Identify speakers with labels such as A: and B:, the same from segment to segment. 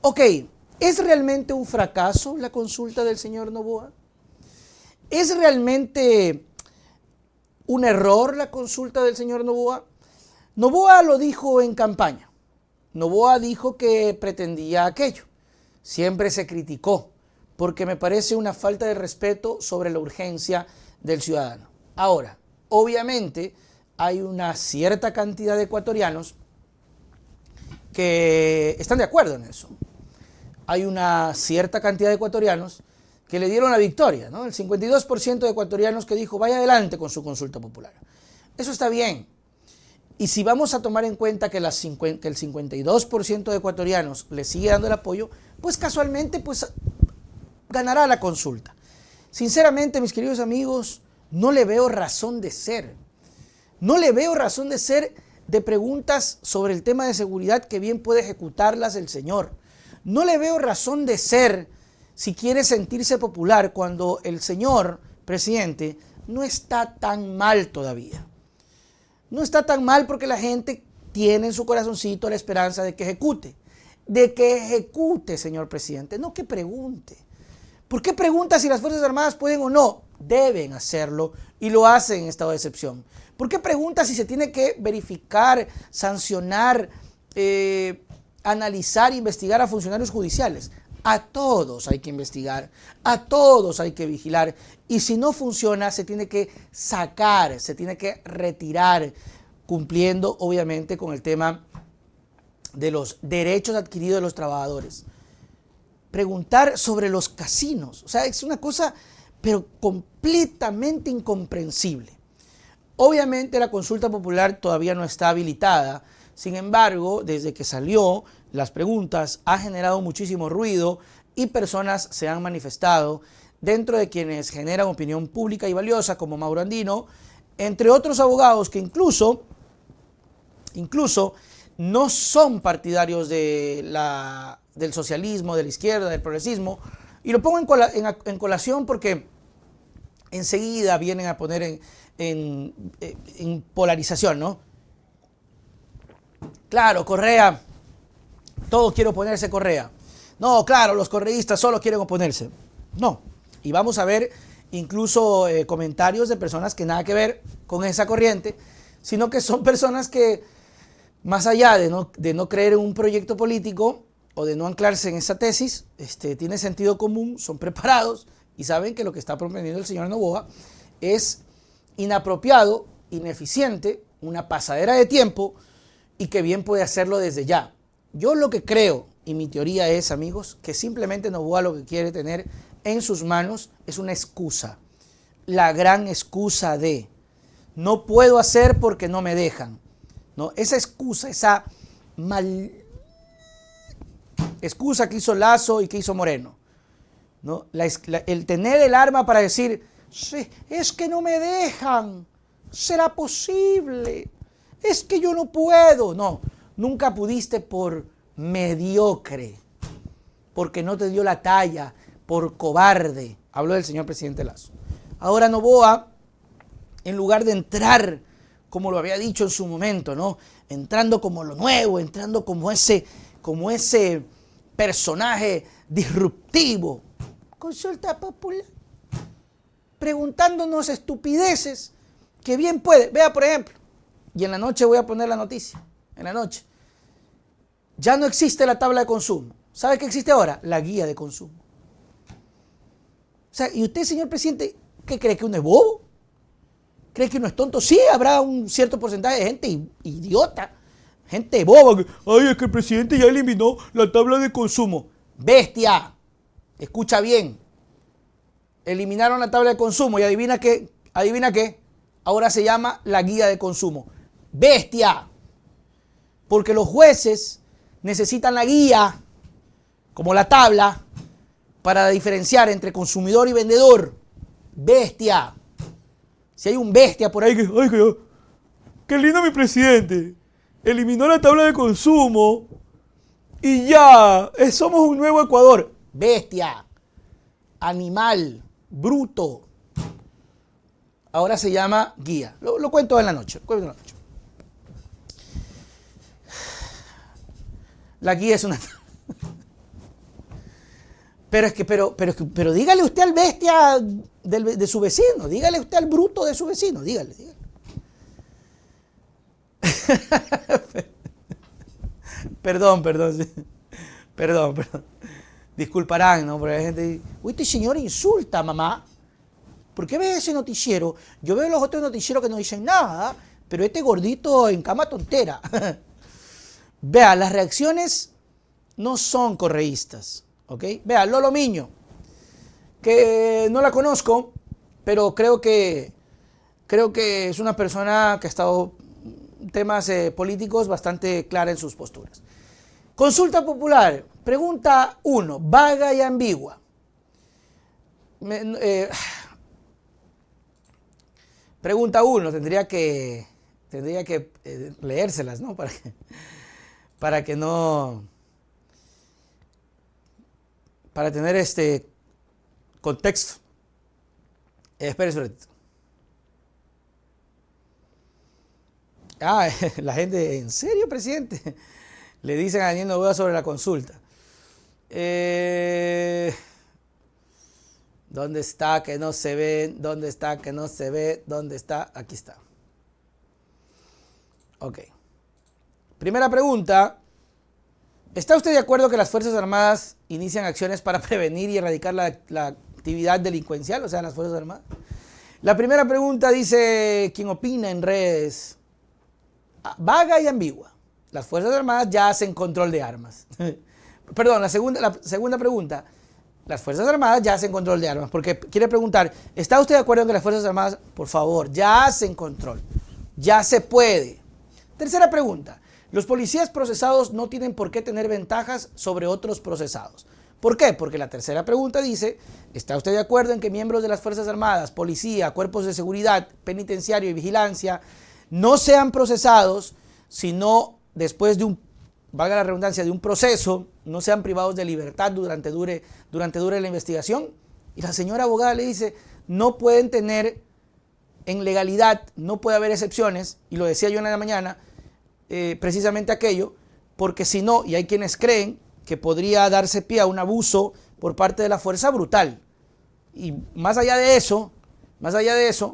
A: Ok, ¿es realmente un fracaso la consulta del señor Noboa? ¿Es realmente un error la consulta del señor Noboa? Noboa lo dijo en campaña. Noboa dijo que pretendía aquello. Siempre se criticó, porque me parece una falta de respeto sobre la urgencia del ciudadano. Ahora, obviamente, hay una cierta cantidad de ecuatorianos que están de acuerdo en eso. Hay una cierta cantidad de ecuatorianos que le dieron la victoria, ¿no? El 52% de ecuatorianos que dijo, vaya adelante con su consulta popular. Eso está bien. Y si vamos a tomar en cuenta que el 52% de ecuatorianos le sigue dando el apoyo, pues casualmente pues, ganará la consulta. Sinceramente, mis queridos amigos, no le veo razón de ser. No le veo razón de ser de preguntas sobre el tema de seguridad que bien puede ejecutarlas el señor. No le veo razón de ser si quiere sentirse popular cuando el señor presidente no está tan mal todavía. No está tan mal porque la gente tiene en su corazoncito la esperanza de que ejecute. De que ejecute, señor presidente, no que pregunte. ¿Por qué pregunta si las Fuerzas Armadas pueden o no? Deben hacerlo y lo hacen en estado de excepción. ¿Por qué pregunta si se tiene que verificar, sancionar, analizar e investigar a funcionarios judiciales? A todos hay que investigar, a todos hay que vigilar y si no funciona se tiene que sacar, se tiene que retirar, cumpliendo obviamente con el tema de los derechos adquiridos de los trabajadores. Preguntar sobre los casinos, o sea, es una cosa pero completamente incomprensible. Obviamente la consulta popular todavía no está habilitada, sin embargo, desde que salió las preguntas ha generado muchísimo ruido y personas se han manifestado, dentro de quienes generan opinión pública y valiosa, como Mauro Andino, entre otros abogados que incluso no son partidarios del socialismo, de la izquierda, del progresismo, y lo pongo en colación porque enseguida vienen a poner en polarización, ¿no? Claro, Correa, todo quiere oponerse Correa. No, claro, los correístas solo quieren oponerse. No, y vamos a ver incluso comentarios de personas que nada que ver con esa corriente, sino que son personas que, más allá de no creer en un proyecto político o de no anclarse en esa tesis, tiene sentido común, son preparados y saben que lo que está proponiendo el señor Noboa es inapropiado, ineficiente, una pasadera de tiempo y que bien puede hacerlo desde ya. Yo lo que creo y mi teoría es, amigos, que simplemente Noboa lo que quiere tener en sus manos es una excusa. La gran excusa de no puedo hacer porque no me dejan. ¿No? Esa excusa, esa excusa que hizo Lazo y que hizo Moreno. ¿No? El tener el arma para decir, sí, es que no me dejan, será posible, es que yo no puedo. No, nunca pudiste por mediocre, porque no te dio la talla, por cobarde. Habló del señor presidente Lazo. Ahora Noboa, en lugar de entrar, como lo había dicho en su momento, ¿no? Entrando como lo nuevo, entrando como ese personaje disruptivo. Consulta popular. Preguntándonos estupideces que bien puede. Vea, por ejemplo, y en la noche voy a poner la noticia. En la noche. Ya no existe la tabla de consumo. ¿Sabe qué existe ahora? La guía de consumo. O sea, ¿y usted, señor presidente, qué cree que uno es bobo? ¿Cree que uno es tonto? Sí, habrá un cierto porcentaje de gente idiota, gente boba. Ay, es que el presidente ya eliminó la tabla de consumo. Bestia, escucha bien. Eliminaron la tabla de consumo y adivina qué, ahora se llama la guía de consumo. Bestia, porque los jueces necesitan la guía, como la tabla, para diferenciar entre consumidor y vendedor. Bestia. Si hay un bestia por ahí que, ay, qué lindo mi presidente, eliminó la tabla de consumo y ya, somos un nuevo Ecuador. Bestia, animal, bruto. Ahora se llama guía. Lo cuento en la noche. La guía es una... Pero dígale usted al bestia de su vecino, dígale usted al bruto de su vecino, dígale. Perdón. Disculparán, ¿no? Porque la gente dice, uy, este señor insulta, mamá. ¿Por qué ves ese noticiero? Yo veo los otros noticieros que no dicen nada, pero este gordito en cama tontera. Vea, las reacciones no son correístas, ¿ok? Vea, Lolo Miño, que no la conozco, pero creo que es una persona que ha estado en temas políticos bastante clara en sus posturas. Consulta popular, pregunta 1, vaga y ambigua. Pregunta 1, tendría que leérselas, ¿no? Para tener contexto. Espérese un ratito. La gente, ¿en serio, presidente? Le dicen a Daniel Noboa sobre la consulta. ¿Dónde está que no se ve? ¿Dónde está que no se ve? ¿Dónde está? Aquí está. Ok. Primera pregunta. ¿Está usted de acuerdo que las Fuerzas Armadas inician acciones para prevenir y erradicar la actividad delincuencial? O sea, las Fuerzas Armadas. La primera pregunta dice, ¿quién opina en redes? Vaga y ambigua. Las Fuerzas Armadas ya hacen control de armas. Perdón, la segunda pregunta. Las Fuerzas Armadas ya hacen control de armas. Porque quiere preguntar, ¿está usted de acuerdo en que las Fuerzas Armadas, por favor, ya hacen control? Ya se puede. Tercera pregunta. Los policías procesados no tienen por qué tener ventajas sobre otros procesados. ¿Por qué? Porque la tercera pregunta dice, ¿está usted de acuerdo en que miembros de las Fuerzas Armadas, policía, cuerpos de seguridad, penitenciario y vigilancia no sean procesados, sino después de valga la redundancia, de un proceso, no sean privados de libertad durante dure la investigación? Y la señora abogada le dice, no pueden tener, en legalidad, no puede haber excepciones, y lo decía yo en la mañana, precisamente aquello, porque si no, y hay quienes creen que podría darse pie a un abuso por parte de la fuerza brutal. Y más allá de eso,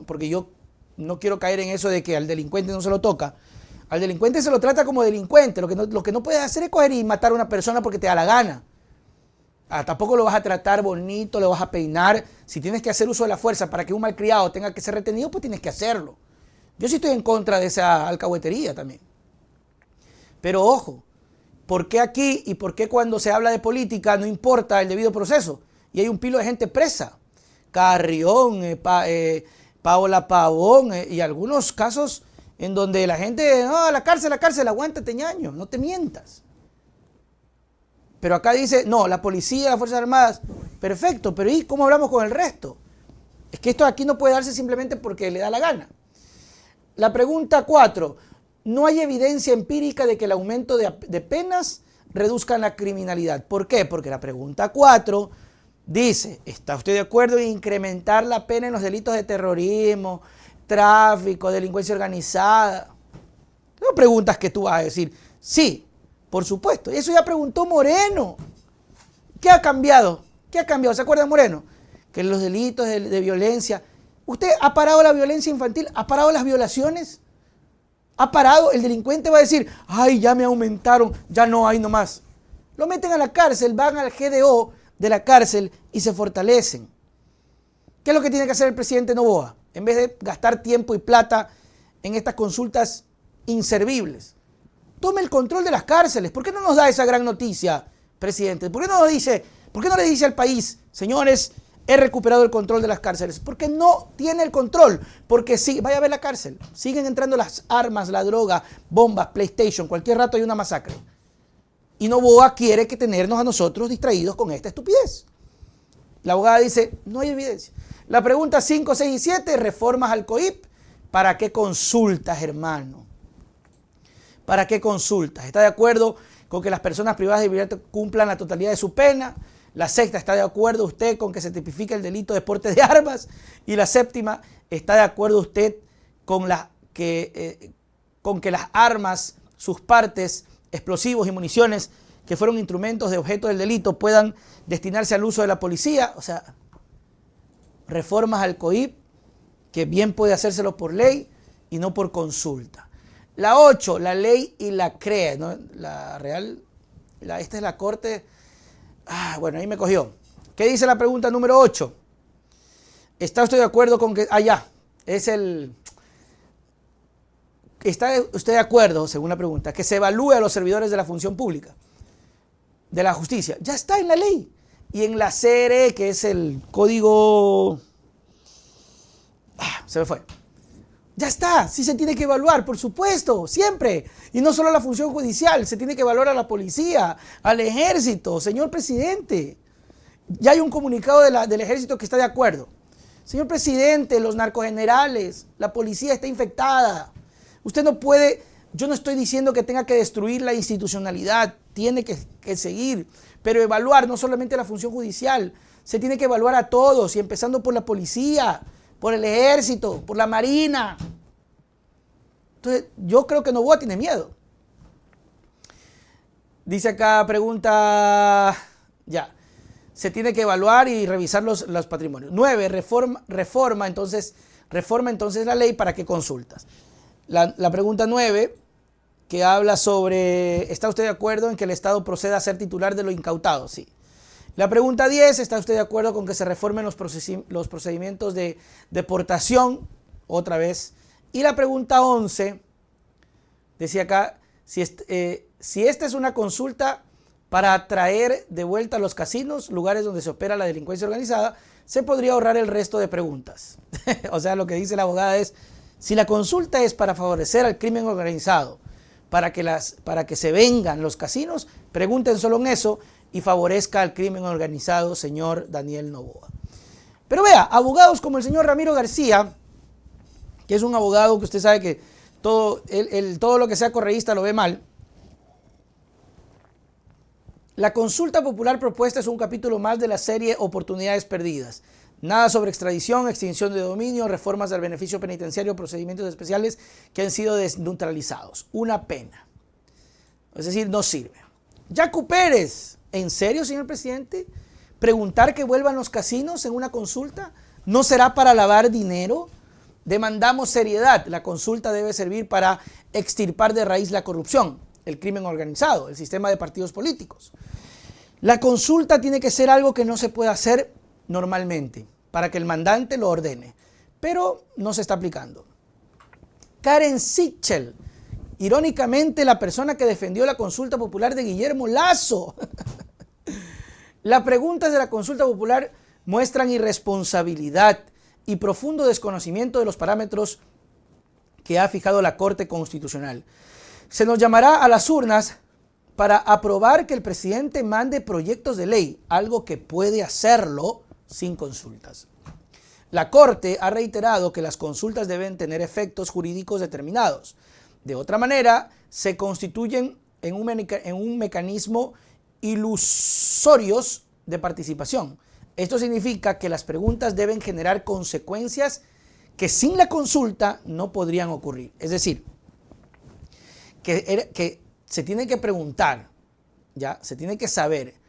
A: porque yo no quiero caer en eso de que al delincuente no se lo toca, al delincuente se lo trata como delincuente. Lo que no puedes hacer es coger y matar a una persona porque te da la gana. Tampoco lo vas a tratar bonito, lo vas a peinar. Si tienes que hacer uso de la fuerza para que un malcriado tenga que ser retenido, pues tienes que hacerlo. Yo sí estoy en contra de esa alcahuetería también. Pero ojo, ¿por qué aquí y por qué cuando se habla de política no importa el debido proceso? Y hay un pilo de gente presa. Carrión, Paola Pavón y algunos casos en donde la gente, no, la cárcel, aguántate, ñaño, no te mientas. Pero acá dice, no, la policía, las Fuerzas Armadas, perfecto, pero ¿y cómo hablamos con el resto? Es que esto aquí no puede darse simplemente porque le da la gana. La pregunta 4, no hay evidencia empírica de que el aumento de penas reduzca la criminalidad. ¿Por qué? Porque la pregunta 4 dice, ¿está usted de acuerdo en incrementar la pena en los delitos de terrorismo, tráfico, delincuencia organizada? No preguntas que tú vas a decir, sí, por supuesto. Y eso ya preguntó Moreno. ¿Qué ha cambiado? ¿Se acuerda Moreno? Que los delitos de violencia. ¿Usted ha parado la violencia infantil? ¿Ha parado las violaciones? ¿Ha parado? El delincuente va a decir, ay, ya me aumentaron, ya no hay nomás. Lo meten a la cárcel, van al GDO de la cárcel y se fortalecen. ¿Qué es lo que tiene que hacer el presidente Noboa? En vez de gastar tiempo y plata en estas consultas inservibles, tome el control de las cárceles. ¿Por qué no nos da esa gran noticia, presidente? ¿Por qué no le dice al país, señores, he recuperado el control de las cárceles? Porque no tiene el control. Porque sí, vaya a ver la cárcel. Siguen entrando las armas, la droga, bombas, PlayStation. Cualquier rato hay una masacre. Y Noboa quiere que tenernos a nosotros distraídos con esta estupidez. La abogada dice, no hay evidencia. La pregunta 5, 6 y 7, reformas al COIP. ¿Para qué consultas, hermano? ¿Para qué consultas? ¿Está de acuerdo con que las personas privadas de libertad cumplan la totalidad de su pena? La sexta, ¿está de acuerdo usted con que se tipifique el delito de porte de armas? Y la séptima, ¿está de acuerdo usted con que las armas, sus partes, explosivos y municiones que fueron instrumentos de objeto del delito puedan destinarse al uso de la policía. O sea, reformas al COIP, que bien puede hacérselo por ley y no por consulta. La 8, la ley y la CREA, ¿no? La Real, esta es la Corte. Bueno, ahí me cogió. ¿Qué dice la pregunta número 8? ¿Está usted de acuerdo con que... ¿Está usted de acuerdo, según la pregunta, que se evalúe a los servidores de la función pública, de la justicia? Ya está en la ley. Y en la CRE, que es el código... se me fue. Ya está, sí se tiene que evaluar, por supuesto, siempre. Y no solo a la función judicial, se tiene que evaluar a la policía, al ejército, señor presidente. Ya hay un comunicado del ejército que está de acuerdo. Señor presidente, los narcogenerales, la policía está infectada. Usted no puede, yo no estoy diciendo que tenga que destruir la institucionalidad, tiene que seguir, pero evaluar no solamente la función judicial, se tiene que evaluar a todos, y empezando por la policía, por el ejército, por la marina. Entonces, yo creo que Noboa tiene miedo. Dice acá, pregunta, se tiene que evaluar y revisar los patrimonios. 9, reforma entonces la ley para qué consultas. La pregunta 9, que habla sobre, ¿está usted de acuerdo en que el Estado proceda a ser titular de lo incautado? Sí. La pregunta 10, ¿está usted de acuerdo con que se reformen los procedimientos de deportación? Otra vez. Y la pregunta 11, decía acá, si esta es una consulta para traer de vuelta a los casinos, lugares donde se opera la delincuencia organizada, se podría ahorrar el resto de preguntas. O sea, lo que dice la abogada es, si la consulta es para favorecer al crimen organizado, para que se vengan los casinos, pregunten solo en eso y favorezca al crimen organizado, señor Daniel Noboa. Pero vea, abogados como el señor Ramiro García, que es un abogado que usted sabe que todo lo que sea correísta lo ve mal. La consulta popular propuesta es un capítulo más de la serie Oportunidades Perdidas. Nada sobre extradición, extinción de dominio, reformas del beneficio penitenciario, procedimientos especiales que han sido desneutralizados. Una pena. Es decir, no sirve. Yacu Pérez, ¿en serio, señor presidente? ¿Preguntar que vuelvan los casinos en una consulta no será para lavar dinero? Demandamos seriedad. La consulta debe servir para extirpar de raíz la corrupción, el crimen organizado, el sistema de partidos políticos. La consulta tiene que ser algo que no se puede hacer normalmente, para que el mandante lo ordene, pero no se está aplicando. Karen Sichel, irónicamente la persona que defendió la consulta popular de Guillermo Lasso. Las preguntas de la consulta popular muestran irresponsabilidad y profundo desconocimiento de los parámetros que ha fijado la Corte Constitucional. Se nos llamará a las urnas para aprobar que el presidente mande proyectos de ley, algo que puede hacerlo sin consultas. La Corte ha reiterado que las consultas deben tener efectos jurídicos determinados. De otra manera, se constituyen en un mecanismo ilusorios de participación. Esto significa que las preguntas deben generar consecuencias que sin la consulta no podrían ocurrir. Es decir, que se tiene que preguntar, se tiene que saber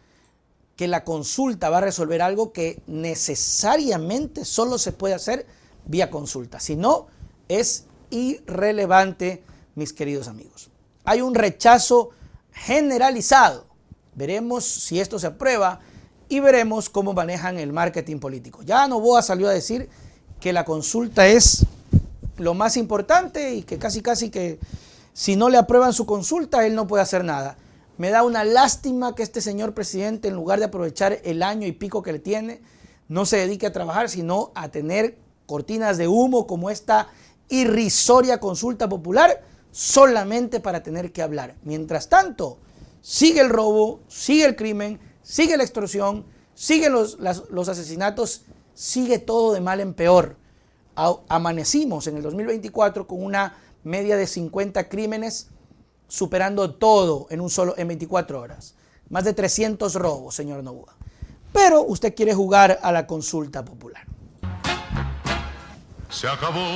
A: que la consulta va a resolver algo que necesariamente solo se puede hacer vía consulta. Si no, es irrelevante, mis queridos amigos. Hay un rechazo generalizado. Veremos si esto se aprueba y veremos cómo manejan el marketing político. Ya Noboa salió a decir que la consulta es lo más importante y que casi que si no le aprueban su consulta, él no puede hacer nada. Me da una lástima que este señor presidente, en lugar de aprovechar el año y pico que le tiene, no se dedique a trabajar, sino a tener cortinas de humo como esta irrisoria consulta popular, solamente para tener que hablar. Mientras tanto, sigue el robo, sigue el crimen, sigue la extorsión, siguen los asesinatos, sigue todo de mal en peor. Amanecimos en el 2024 con una media de 50 crímenes, superando todo en 24 horas. Más de 300 robos, señor Noboa. Pero usted quiere jugar a la consulta popular.
B: Se acabó.